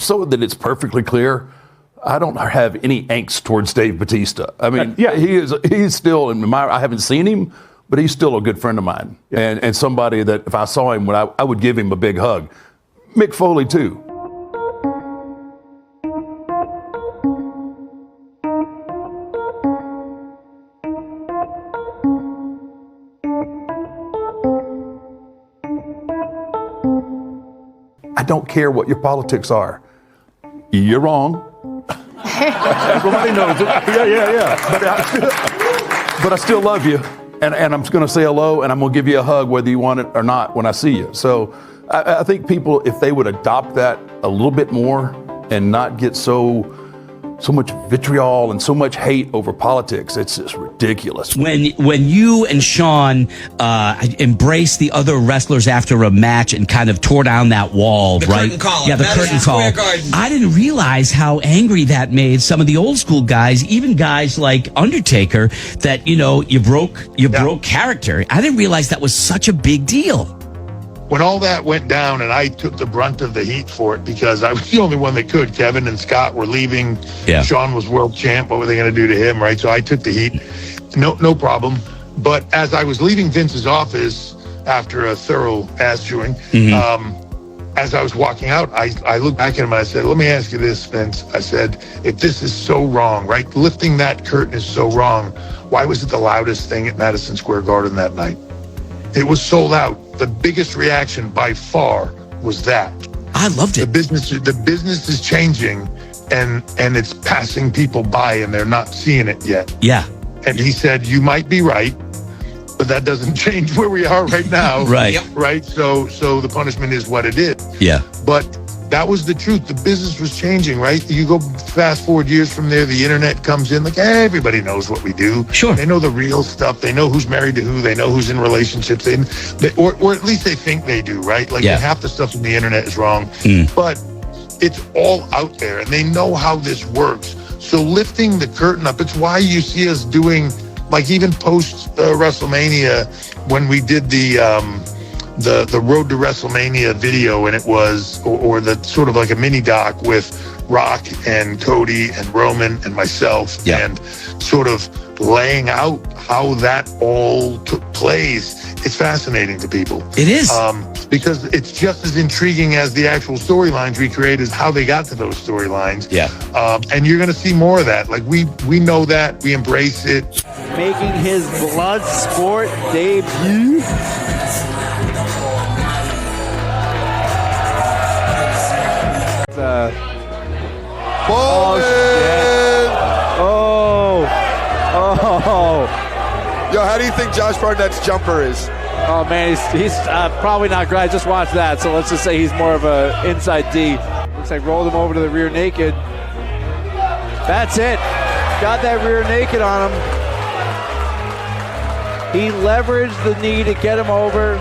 so that it's perfectly clear, I don't have any angst towards Dave Batista. I mean, he's still in my. I haven't seen him, but he's still a good friend of mine, and somebody that if I saw him, I would give him a big hug. Mick Foley too. I don't care what your politics are. You're wrong. Everybody knows it. But I still love you. And I'm going to say hello, and I'm going to give you a hug whether you want it or not when I see you. So I think people, if they would adopt that a little bit more and not get so much vitriol and so much hate over politics, it's just ridiculous. When you and Shawn embraced the other wrestlers after a match and kind of tore down that wall, the right? Curtain call. Yeah, the curtain call. I didn't realize how angry that made some of the old school guys, even guys like Undertaker, that, you know, you broke character. I didn't realize that was such a big deal. When all that went down and I took the brunt of the heat for it because I was the only one that could. Kevin and Scott were leaving. Yeah. Shawn was world champ. What were they going to do to him, right? So I took the heat. No problem. But as I was leaving Vince's office after a thorough ass chewing, as I was walking out, I looked back at him and I said, let me ask you this, Vince. I said, if this is so wrong, right? Lifting that curtain is so wrong. Why was it the loudest thing at Madison Square Garden that night? It was sold out. The biggest reaction by far was that. I loved it. The business is changing, and it's passing people by, and they're not seeing it yet. Yeah. And he said, you might be right, but that doesn't change where we are right now. Right. Yep. Right. So the punishment is what it is. Yeah. But that was the truth. The business was changing, right? You go fast forward years from there, the internet comes in, like everybody knows what we do. Sure. They know the real stuff. They know who's married to who. They know who's in relationships. Or at least they think they do, right? Like half the stuff on the internet is wrong. But it's all out there, and they know how this works. So lifting the curtain up, it's why you see us doing, like even post WrestleMania, when we did the Road to WrestleMania video, and it was, or the sort of like a mini doc with Rock and Cody and Roman and myself, and sort of laying out how that all took place. It's fascinating to people. It is. Because it's just as intriguing as the actual storylines we create is how they got to those storylines. Yeah. And you're going to see more of that. Like we know that, we embrace it. Making his Bloodsport debut. Oh, shit. Oh. Yo, how do you think Josh Barnett's jumper is? Oh, man, he's probably not great. I just watched that, so let's just say he's more of a inside D. Looks like rolled him over to the rear naked. That's it. Got that rear naked on him. He leveraged the knee to get him over.